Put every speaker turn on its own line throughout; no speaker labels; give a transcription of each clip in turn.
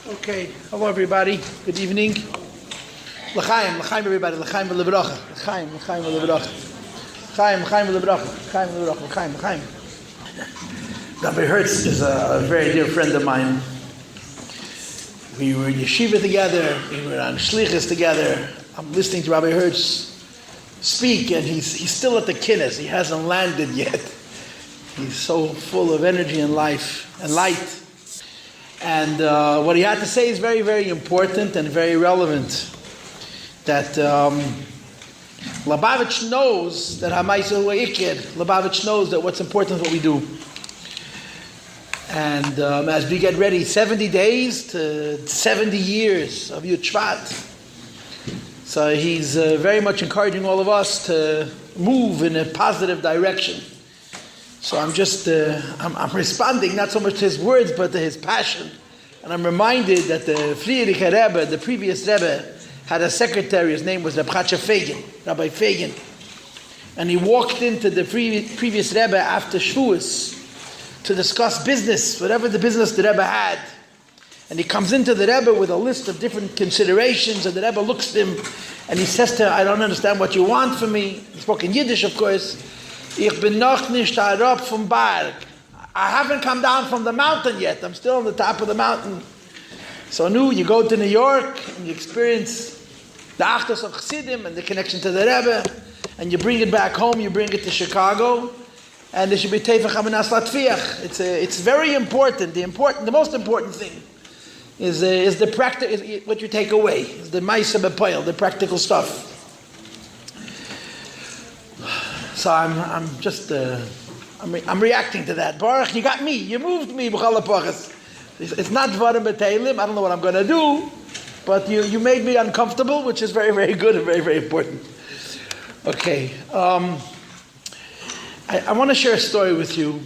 Okay, hello everybody. Good evening. L'chaim, l'chaim everybody. L'chaim v'levracha. L'chaim, l'chaim v'levracha. L'chaim, l'chaim v'levracha. L'chaim v'levracha. L'chaim, l'chaim. Rabbi Hertz is a very dear friend of mine. We were in yeshiva together. We were on shlichus together. I'm listening to Rabbi Hertz speak, and he's still at the kinnis. He hasn't landed yet. He's so full of energy and life and light. And what he had to say is very, very important and very relevant. That Lubavitch knows that Hamaisa Ikir. Lubavitch knows that what's important is what we do. And as we get ready, 70 days to 70 years of Yud Shvat. So he's very much encouraging all of us to move in a positive direction. So I'm just, I'm responding not so much to his words, but to his passion. And I'm reminded that the Friedrich Rebbe, the previous Rebbe, had a secretary. His name was Rabbi Fagin. And he walked into the previous Rebbe after Shavuos to discuss business, whatever the business the Rebbe had. And he comes into the Rebbe with a list of different considerations, and the Rebbe looks at him, and he says to him, I don't understand what you want from me. He spoke in Yiddish, of course. Ich bin noch nicht herab vom Berg. I haven't come down from the mountain yet. I'm still on the top of the mountain. So you go to New York and you experience the Achdus of Chassidim and the connection to the Rebbe, and you bring it back home, you bring it to Chicago, and there should be Tefach Hamanas Latviach. It's very important. The most important thing is the practice, what you take away, is the Ma'aseh B'Poel, the practical stuff. So I'm just I'm reacting to that. Baruch, you got me. You moved me. It's not Dvarim B'Teilim. I don't know what I'm going to do, but you made me uncomfortable, which is very, very good and very, very important. Okay. I want to share a story with you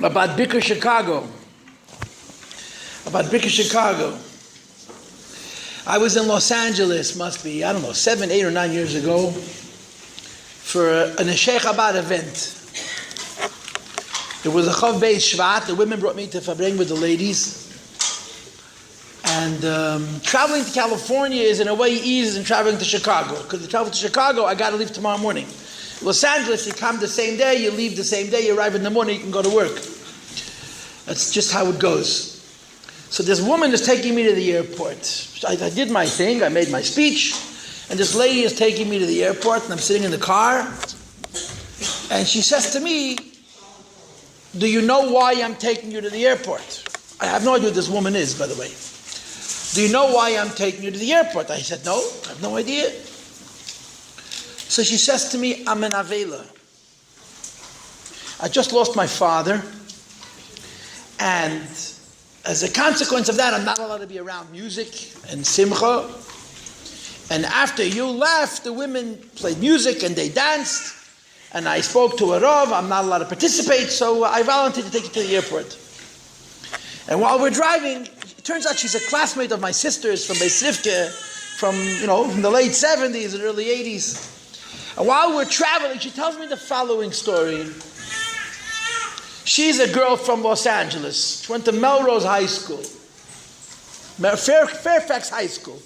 about Bikur Chicago. I was in Los Angeles, must be, 7, 8, or 9 years ago, for an Neshei Chabad event. It was a Chav Beis Shvat. The women brought me to Farbrengen with the ladies. And traveling to California is in a way easier than traveling to Chicago. Because to travel to Chicago, I got to leave tomorrow morning. Los Angeles, you come the same day, you leave the same day, you arrive in the morning, you can go to work. That's just how it goes. So this woman is taking me to the airport. I did my thing, I made my speech, and this lady is taking me to the airport, and I'm sitting in the car, and she says to me, do you know why I'm taking you to the airport? I have no idea who this woman is, by the way. Do you know why I'm taking you to the airport? I said, no, I have no idea. So she says to me, I'm an Avela. I just lost my father, and as a consequence of that, I'm not allowed to be around music and simcha. And after you left, the women played music and they danced. And I spoke to a Rav, I'm not allowed to participate, so I volunteered to take you to the airport. And while we're driving, it turns out she's a classmate of my sister's from Beis Rivka, from the late 70s and early 80s. And while we're traveling, she tells me the following story. She's a girl from Los Angeles. She went to Melrose High School. Fairfax High School,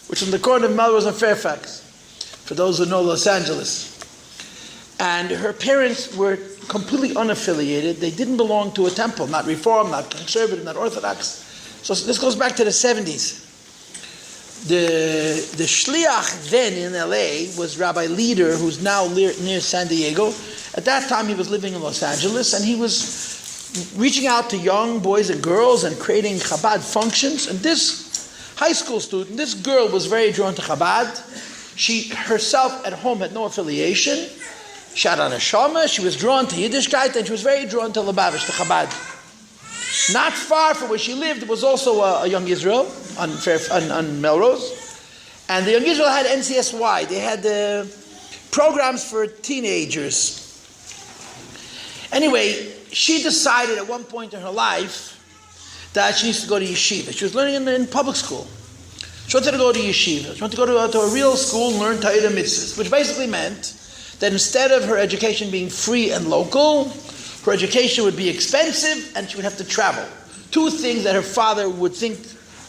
which is in the corner of Melrose and Fairfax, for those who know Los Angeles. And her parents were completely unaffiliated. They didn't belong to a temple, not Reform, not Conservative, not Orthodox. So this goes back to the 70s. The shliach then in LA was Rabbi Leader, who's now near San Diego. At that time he was living in Los Angeles, and he was reaching out to young boys and girls and creating Chabad functions. And this high school student, this girl was very drawn to Chabad. She herself at home had no affiliation. She had an neshama, she was drawn to Yiddishkeit, and she was very drawn to Lubavitch, to Chabad. Not far from where she lived was also a Young Israel on Melrose. And the Young Israel had NCSY. They had programs for teenagers. Anyway, she decided at one point in her life that she needs to go to yeshiva. She was learning in public school. She wanted to go to yeshiva. She wanted to go to a real school and learn Torah mitzvahs, which basically meant that instead of her education being free and local, her education would be expensive and she would have to travel. two things that her father would think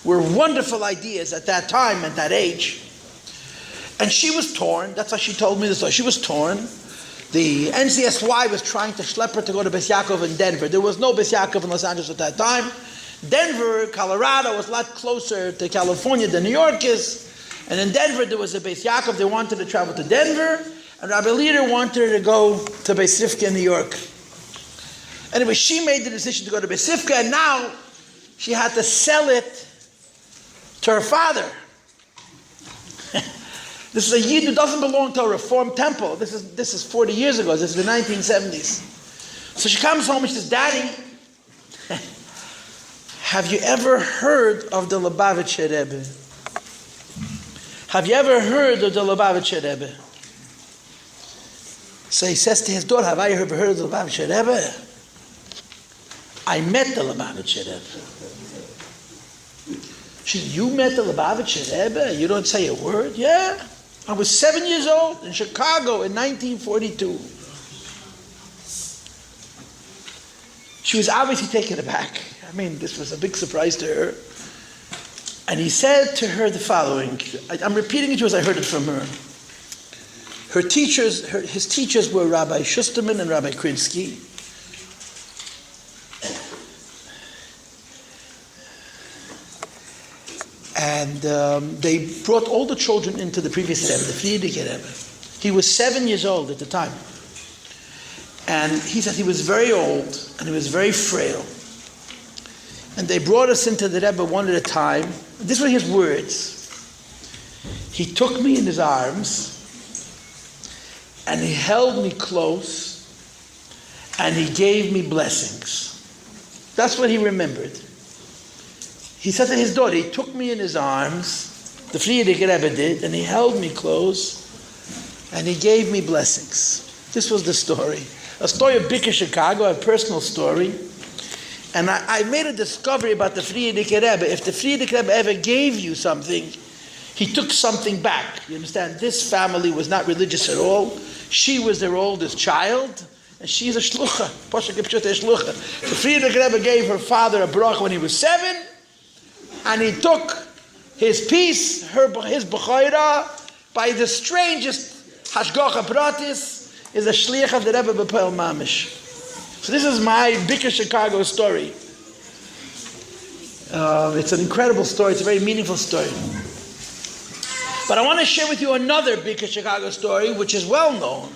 were wonderful ideas at that time, at that age. And she was torn. That's how she told me this. She was torn. The NCSY was trying to schlep her to go to Beis Yaakov in Denver. There was no Beis Yaakov in Los Angeles at that time. Denver, Colorado was a lot closer to California than New York is. And in Denver, there was a Beis Yaakov. They wanted to travel to Denver. And Rabbi Leader wanted her to go to Beis Rivka in New York. Anyway, she made the decision to go to Beis Rivka, and now she had to sell it to her father. This is a Yid who doesn't belong to a Reformed temple. This is 40 years ago. This is the 1970s. So she comes home and she says, Daddy, have you ever heard of the Lubavitcher Rebbe? Have you ever heard of the Lubavitcher Rebbe? So he says to his daughter, have I ever heard of the Lubavitcher Rebbe? I met the Lubavitcher Rebbe. She said, you met the Lubavitcher Rebbe? You don't say a word? Yeah. I was 7 years old in Chicago in 1942. She was obviously taken aback. I mean, this was a big surprise to her. And he said to her the following. I'm repeating it to her as I heard it from her. His teachers were Rabbi Schusterman and Rabbi Krinsky. And they brought all the children into the previous Rebbe, the Friedrich Rebbe. He was 7 years old at the time. And he said he was very old and he was very frail. And they brought us into the Rebbe one at a time. These were his words. He took me in his arms and he held me close and he gave me blessings. That's what he remembered. He said to his daughter, he took me in his arms, the Friedrich Rebbe did, and he held me close, and he gave me blessings. This was the story. A story of Bikur Chicago, a personal story. And I made a discovery about the Friedrich Rebbe. If the Friedrich Rebbe ever gave you something, he took something back. You understand? This family was not religious at all. She was their oldest child, and she's a shlucha. The Friedrich Rebbe gave her father a bracha when he was 7, and he took his piece, his b'choira, by the strangest hashgacha pratis, is a shliach of the Rebbe b'Poel Mamish. So this is my Bikur Chicago story. It's an incredible story. It's a very meaningful story. But I want to share with you another Bikur Chicago story, which is well known,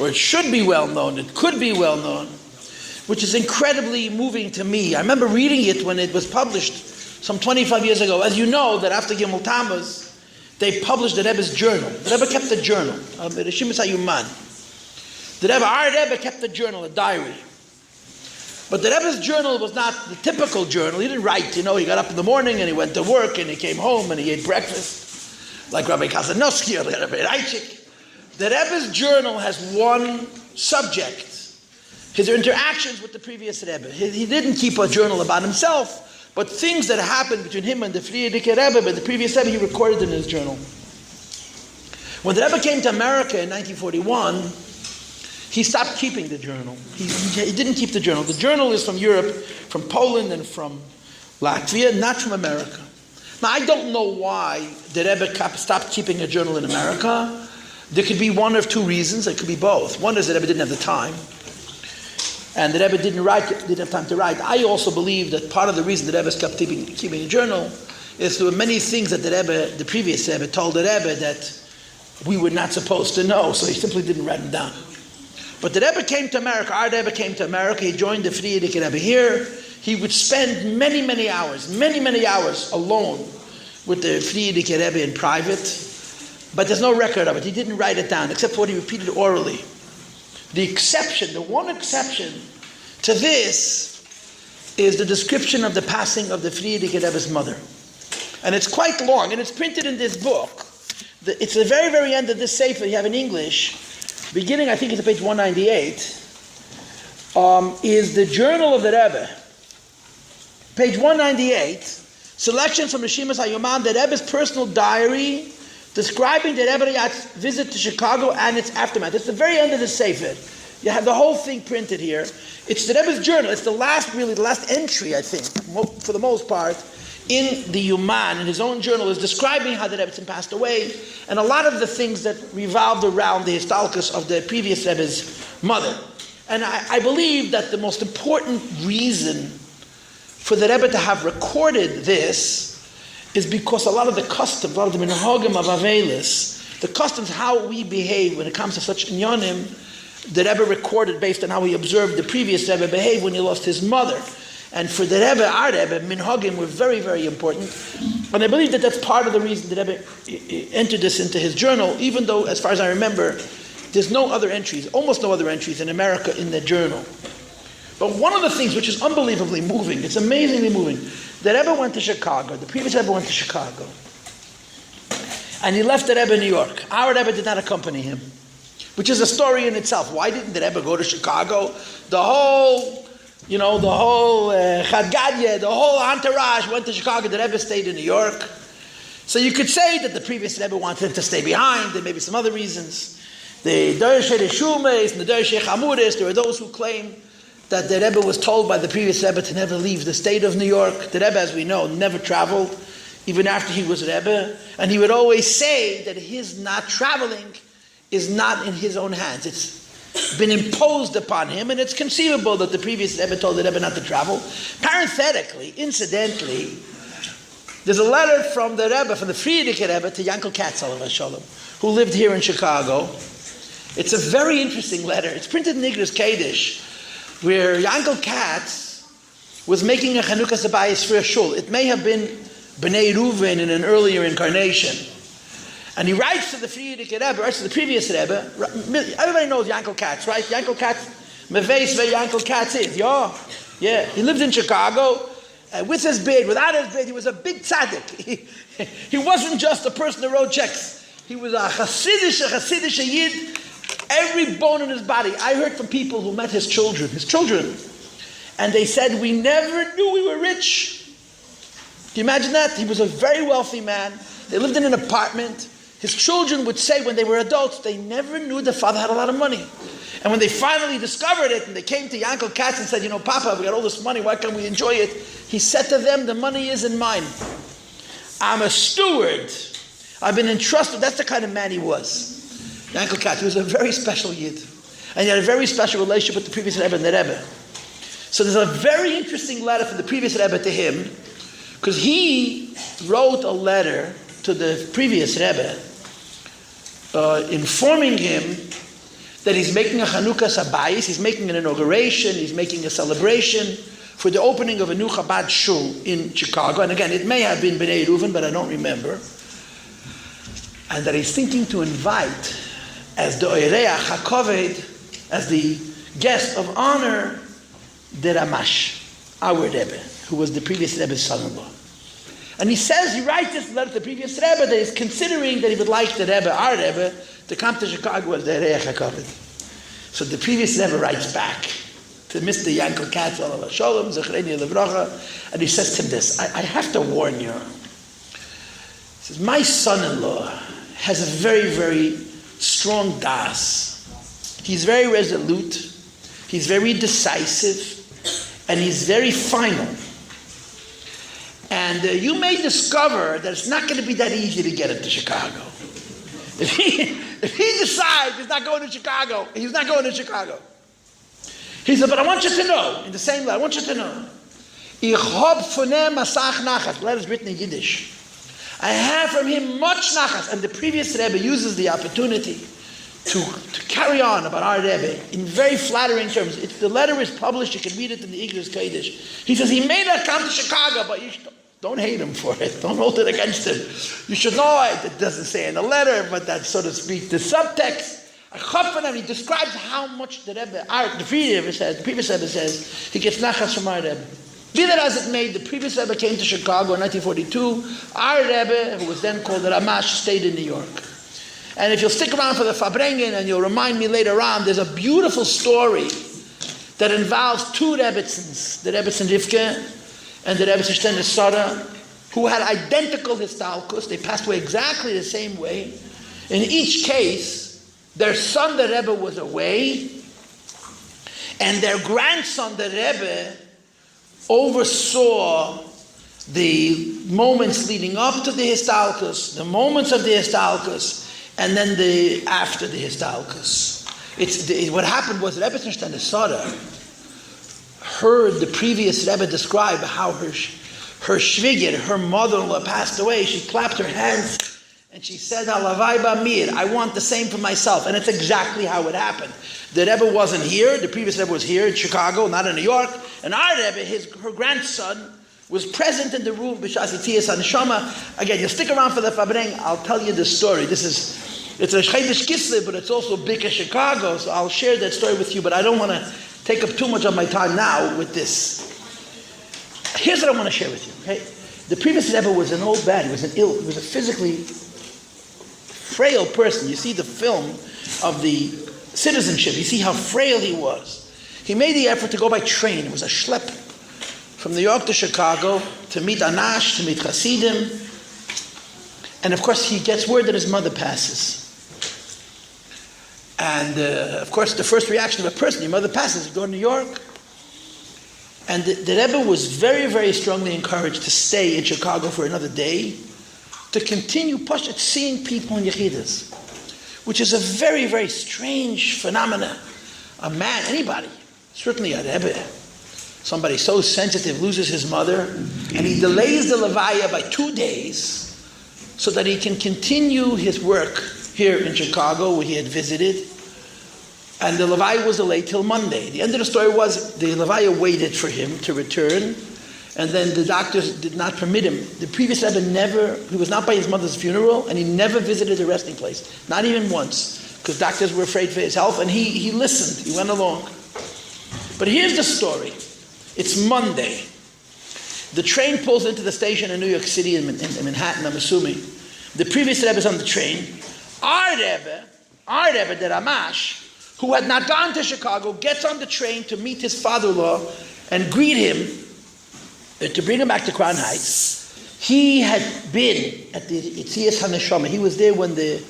or it should be well known. It could be well known, which is incredibly moving to me. I remember reading it when it was published some 25 years ago. As you know, that after Gimel Tammuz, they published the Rebbe's journal. The Rebbe kept a journal. The Rebbe, our Rebbe kept a journal, a diary. But the Rebbe's journal was not the typical journal. He didn't write, he got up in the morning and he went to work and he came home and he ate breakfast, like Rabbi Kazanowski or Rabbi Reichik. The Rebbe's journal has one subject, his interactions with the previous Rebbe. He didn't keep a journal about himself, but things that happened between him and the Friedrich Rebbe, but the previous Rebbe, he recorded in his journal. When the Rebbe came to America in 1941, he stopped keeping the journal. He didn't keep the journal. The journal is from Europe, from Poland and from Latvia, not from America. Now, I don't know why the Rebbe stopped keeping a journal in America. There could be one of two reasons. It could be both. One is the Rebbe didn't have the time. And the Rebbe didn't have time to write. I also believe that part of the reason the Rebbe kept keeping a journal is there were many things that the previous Rebbe told the Rebbe that we were not supposed to know, so he simply didn't write them down. But the Rebbe came to America. Our Rebbe came to America. He joined the Friedrich Rebbe here. He would spend many hours alone with the Friedrich Rebbe in private. But there's no record of it. He didn't write it down, except for what he repeated orally. The one exception to this is the description of the passing of the Friedrich Rebbe's mother. And it's quite long, and it's printed in this book. It's the very, very end of this sefer you have in English, beginning, I think it's at page 198, is the journal of the Rebbe. Page 198, selections from Rishimas HaYoman, the Rebbe's personal diary, describing the Rebbe Rayat's visit to Chicago and its aftermath. It's the very end of the sefer. You have the whole thing printed here. It's the Rebbe's journal. It's the last entry, I think, for the most part, in the Yuman, in his own journal, is describing how the Rebbetzin passed away, and a lot of the things that revolved around the historicus of the previous Rebbe's mother. And I believe that the most important reason for the Rebbe to have recorded this is because a lot of the customs, a lot of the minhagim of Avelis, the customs, how we behave when it comes to such inyanim, the Rebbe recorded based on how he observed the previous Rebbe behave when he lost his mother. And for the Rebbe, our Rebbe, minhagim were very, very important. And I believe that that's part of the reason the Rebbe entered this into his journal, even though, as far as I remember, there's no other entries, almost no other entries in America in the journal. But one of the things which is unbelievably moving, it's amazingly moving, the Rebbe went to Chicago, the previous Rebbe went to Chicago, and he left the Rebbe in New York. Our Rebbe did not accompany him, which is a story in itself. Why didn't the Rebbe go to Chicago? The whole Chadgadya, the whole entourage went to Chicago. The Rebbe stayed in New York. So you could say that the previous Rebbe wanted him to stay behind. There may be some other reasons. The Dorshe Shumes and the Dorshe Chamuris, there are those who claim that the Rebbe was told by the previous Rebbe to never leave the state of New York. The Rebbe, as we know, never traveled, even after he was Rebbe. And he would always say that his not traveling is not in his own hands. It's been imposed upon him, and it's conceivable that the previous Rebbe told the Rebbe not to travel. Parenthetically, incidentally, there's a letter from the Rebbe, from the Frierdiker Rebbe, to Yankel Katz, who lived here in Chicago. It's a very interesting letter. It's printed in Igros Kodesh, where Yankel Katz was making a Chanukah Sabayis for a shul. It may have been Bnei Reuven in an earlier incarnation. And he writes to the Frierdiker Rebbe, writes to the previous Rebbe. Everybody knows Yankel Katz, right? Yankel Katz, Meves where Yankel Katz is. Yeah. He lived in Chicago with his beard, without his beard. He was a big tzaddik. He wasn't just a person who wrote checks. He was a Hasidish Yid. Every bone in his body. I heard from people who met his children, and they said, we never knew we were rich. Can you imagine that? He was a very wealthy man. They lived in an apartment. His children would say when they were adults, they never knew the father had a lot of money. And when they finally discovered it, and they came to Yankel Katz and said, Papa, we got all this money, why can't we enjoy it? He said to them, the money isn't mine. I'm a steward. I've been entrusted. That's the kind of man he was. Yankel Katz, he was a very special Yid. And he had a very special relationship with the previous Rebbe and the Rebbe. So there's a very interesting letter from the previous Rebbe to him, because he wrote a letter to the previous Rebbe informing him that he's making a Chanukah Sabayis, he's making an inauguration, he's making a celebration for the opening of a new Chabad shul in Chicago. And again, it may have been Bnei Reuven, but I don't remember. And that he's thinking to invite, as the Oireach HaKoved, as the guest of honor, the Ramash, our Rebbe, who was the previous Rebbe's son-in-law. And he writes this letter to the previous Rebbe that he's considering that he would like the Rebbe, our Rebbe, to come to Chicago as the Oireach HaKoved. So the previous Rebbe writes back to Mr. Yankel Katz, Shalom, Zechreni Levracha, and he says to him this, I have to warn you. He says, my son-in-law has a very, very strong das. He's very resolute, he's very decisive, and he's very final. And you may discover that it's not going to be that easy to get into Chicago. If he decides he's not going to Chicago, he's not going to Chicago. He said, but I want you to know, in the same letter, I want you to know, Ich hab von ihm masach nachas. The letter is written in Yiddish. I have from him much nachas. And the previous Rebbe uses the opportunity to carry on about our Rebbe in very flattering terms. The letter is published, you can read it in the Igros Kodesh. He says, he may not come to Chicago, but don't hate him for it. Don't hold it against him. You should know it doesn't say in the letter, but that's, so to speak, the subtext. He describes how much the Rebbe, the previous Rebbe says, he gets nachas from our Rebbe. Be that as it may, the previous Rebbe came to Chicago in 1942. Our Rebbe, who was then called the Ramash, stayed in New York. And if you'll stick around for the Farbrengen, and you'll remind me later on, there's a beautiful story that involves two Rebbetzins, the Rebbetzin Rivke and the Rebbetzin Shtener Sarah, who had identical histalkus. They passed away exactly the same way. In each case, their son, the Rebbe, was away, And their grandson, the Rebbe, oversaw the moments leading up to the Histalkus, the moments of the Histalkus, and then after the Histalkus. What happened was Rebbe Tznishtana Sara heard the previous Rebbe describe how her shvigir, her mother-in-law, passed away. She clapped her hands and she said, "Alavai b'mir, I want the same for myself." And it's exactly how it happened. The Rebbe wasn't here. The previous Rebbe was here in Chicago, not in New York. And our Rebbe, her grandson, was present in the room. B'shas Yitzias HaNeshama. Again, you'll stick around for the Farbrengen. I'll tell you the story. It's Rosh Chodesh Kislev, but it's also Bikur Chicago. So I'll share that story with you. But I don't want to take up too much of my time now with this. Here's what I want to share with you. Okay, the previous Rebbe was an old man. He was he was a physically frail person. You see the film of the citizenship. You see how frail he was. He made the effort to go by train. It was a schlep from New York to Chicago to meet Anash, to meet Hasidim. And of course, he gets word that his mother passes. And of course, the first reaction of a person, your mother passes, you go to New York. And the Rebbe was very, very strongly encouraged to stay in Chicago for another day, to continue seeing people in Yechidas, which is a very, very strange phenomenon. A man, anybody, certainly a Rebbe, somebody so sensitive loses his mother, and he delays the Levaya by 2 days so that he can continue his work here in Chicago where he had visited. And the Levaya was delayed till Monday. The end of the story was the Levaya waited for him to return, and then the doctors did not permit him. The previous Rebbe he was not by his mother's funeral, and he never visited the resting place, not even once, because doctors were afraid for his health, and he listened, he went along. But here's the story. It's Monday. The train pulls into the station in New York City, in Manhattan, I'm assuming. The previous Rebbe is on the train. Our Rebbe, the Ramash, who had not gone to Chicago, gets on the train to meet his father-in-law and greet him, to bring him back to Crown Heights. He had been at the Yitzias HaNeshama. He was there when the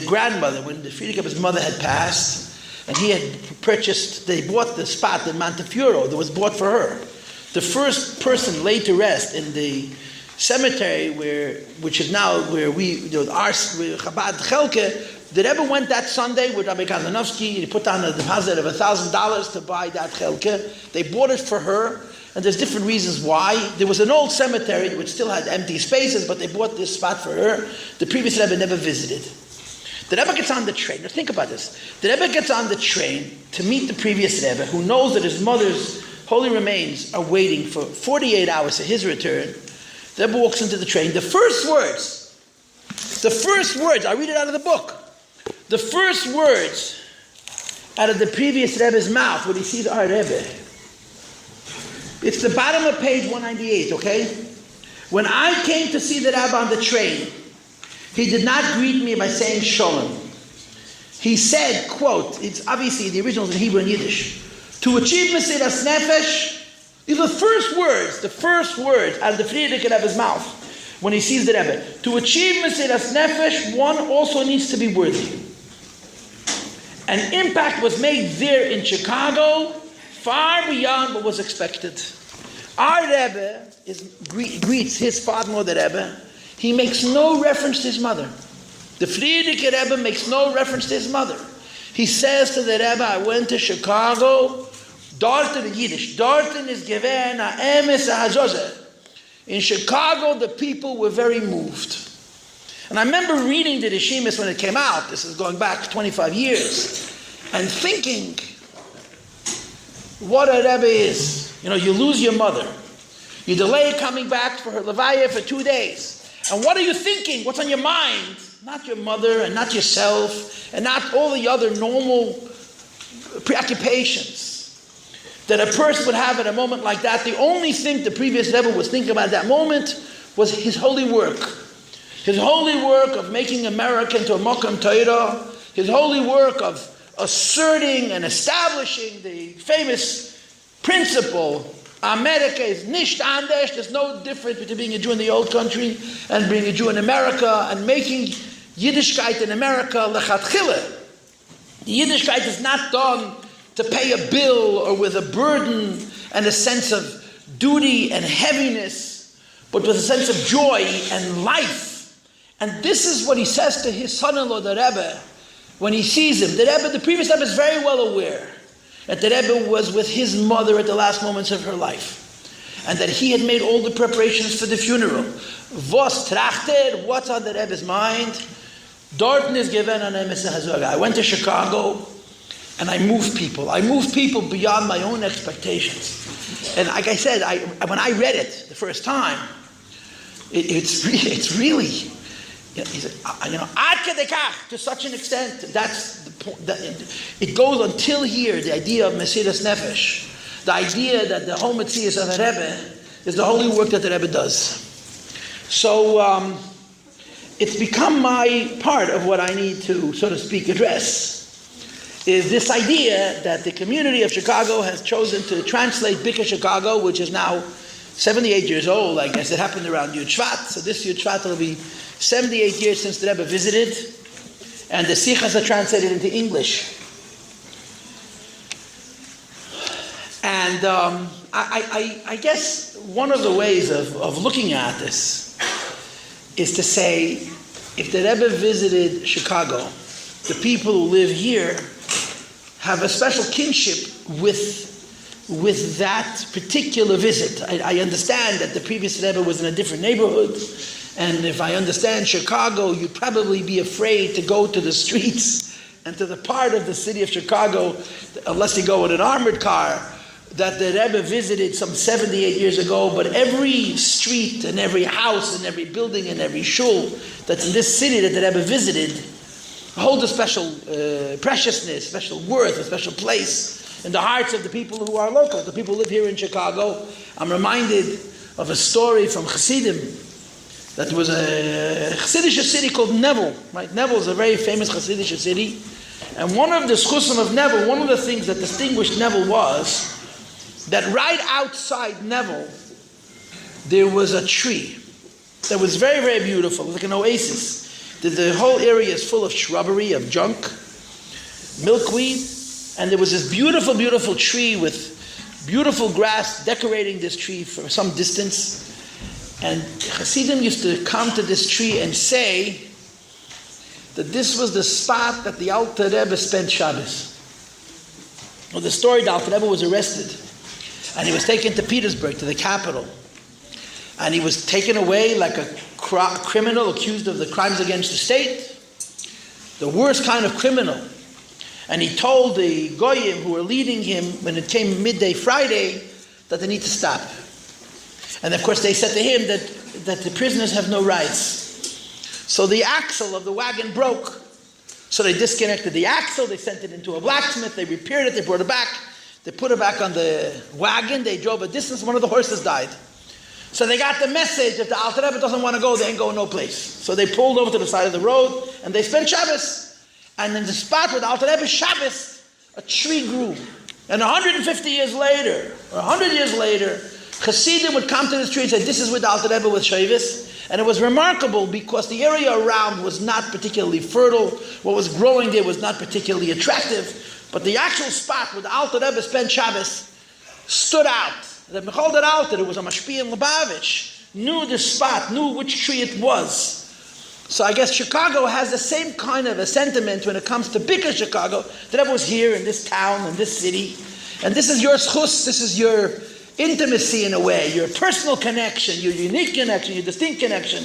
grandmother, when the Friedrich of his mother had passed, and he had they bought the spot in Montefiore that was bought for her. The first person laid to rest in the cemetery which is now where our Chabad Chelke. The Rebbe went that Sunday with Rabbi Kazanovsky. He put down a deposit of $1,000 to buy that Chelke. They bought it for her, and there's different reasons why. There was an old cemetery which still had empty spaces, but they bought this spot for her. The previous Rebbe never visited. The Rebbe gets on the train. Now think about this. The Rebbe gets on the train to meet the previous Rebbe, who knows that his mother's holy remains are waiting for 48 hours for his return. The Rebbe walks into the train. The first words, I read it out of the book. The first words out of the previous Rebbe's mouth when he sees our Rebbe. It's the bottom of page 198, okay? When I came to see the Rebbe on the train, he did not greet me by saying shalom. He said, quote, it's obviously the original in Hebrew and Yiddish, to achieve Mesiras Nefesh, these are the first words out of the Friedrich Rebbe's mouth when he sees the Rebbe. To achieve Mesiras Nefesh, one also needs to be worthy. An impact was made there in Chicago, far beyond what was expected. Our Rebbe greets his father-in-law, the Rebbe. He makes no reference to his mother. The Friedrich Rebbe makes no reference to his mother. He says to the Rebbe, I went to Chicago, Dorten in Yiddish, Dorten is given a emes a hazozeh. In Chicago, the people were very moved. And I remember reading the Rishimis when it came out, this is going back 25 years, and thinking, what a Rebbe is. You know, you lose your mother. You delay coming back for her Levaya for 2 days. And what are you thinking? What's on your mind? Not your mother, and not yourself, and not all the other normal preoccupations that a person would have at a moment like that. The only thing the previous Rebbe was thinking about at that moment was his holy work. His holy work of making America into a Mokum Torah. His holy work of asserting and establishing the famous principle, America is nicht anders. There's no difference between being a Jew in the old country and being a Jew in America, and making Yiddishkeit in America lechatchila. The Yiddishkeit is not done to pay a bill or with a burden and a sense of duty and heaviness, but with a sense of joy and life. And this is what he says to his son-in-law, the Rebbe, when he sees him. The previous Rebbe is very well aware that the Rebbe was with his mother at the last moments of her life, and that he had made all the preparations for the funeral. Was trachtet, what's on the Rebbe's mind? Dorten is given an emisah. I went to Chicago, and I moved people. I moved people beyond my own expectations. And like I said, when I read it the first time, it's really, ad kedekach, to such an extent. That's the point. It goes until here. The idea of Mesiras Nefesh, the idea that the whole Metzias of a Rebbe is the holy work that the Rebbe does. So it's become my part of what I need to, so to speak, address. Is this idea that the community of Chicago has chosen to translate Bikur Chicago, which is now 78 years old. I guess it happened around Yud Shvat. So this Yud Shvat will be 78 years since the Rebbe visited. And the Sichas are translated into English. And I guess one of the ways of looking at this is to say, if the Rebbe visited Chicago, the people who live here have a special kinship with that particular visit. I understand that the previous Rebbe was in a different neighborhood, and if I understand Chicago, you'd probably be afraid to go to the streets and to the part of the city of Chicago, unless you go in an armored car, that the Rebbe visited some 78 years ago. But every street and every house and every building and every shul that's in this city that the Rebbe visited hold a special preciousness, special worth, a special place in the hearts of the people who are local, the people who live here in Chicago. I'm reminded of a story from Hasidim, that was a Hasidic city called Neville. Right? Neville is a very famous Hasidic city. And one of the schusim of Neville, one of the things that distinguished Neville was that right outside Neville, there was a tree that was very, very beautiful. It was like an oasis. The whole area is full of shrubbery, of junk, milkweed, and there was this beautiful, beautiful tree with beautiful grass decorating this tree for some distance. And Hasidim used to come to this tree and say that this was the spot that the Alter Rebbe spent Shabbos. Well, the story, the Alter Rebbe was arrested, and he was taken to Petersburg, to the capital. And he was taken away like a criminal accused of the crimes against the state, the worst kind of criminal. And he told the Goyim who were leading him when it came midday Friday that they need to stop. And of course they said to him that the prisoners have no rights. So the axle of the wagon broke. So they disconnected the axle, they sent it into a blacksmith, they repaired it, they brought it back, they put it back on the wagon, they drove a distance, one of the horses died. So they got the message that the Alter Rebbe doesn't want to go, they ain't going no place. So they pulled over to the side of the road and they spent Shabbos. And in the spot where the Alter Rebbe Shabbos, a tree grew. And 150 years later, or 100 years later, Hasidim would come to this tree and say, this is where the Alter Rebbe was Shavis. And it was remarkable because the area around was not particularly fertile. What was growing there was not particularly attractive. But the actual spot where the Alter Rebbe spent Shabbos stood out. The Mechol Alter, it was a Mashpi in Lubavitch, knew the spot, knew which tree it was. So I guess Chicago has the same kind of a sentiment when it comes to Bikur Chicago. The Rebbe was here in this town, in this city. And this is your schus, this is your intimacy in a way, your personal connection, your unique connection, your distinct connection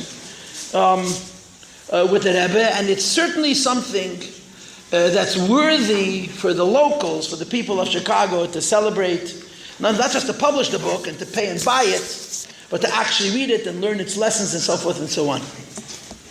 with the Rebbe. And it's certainly something that's worthy for the locals, for the people of Chicago to celebrate. Not just to publish the book and to pay and buy it, but to actually read it and learn its lessons and so forth and so on.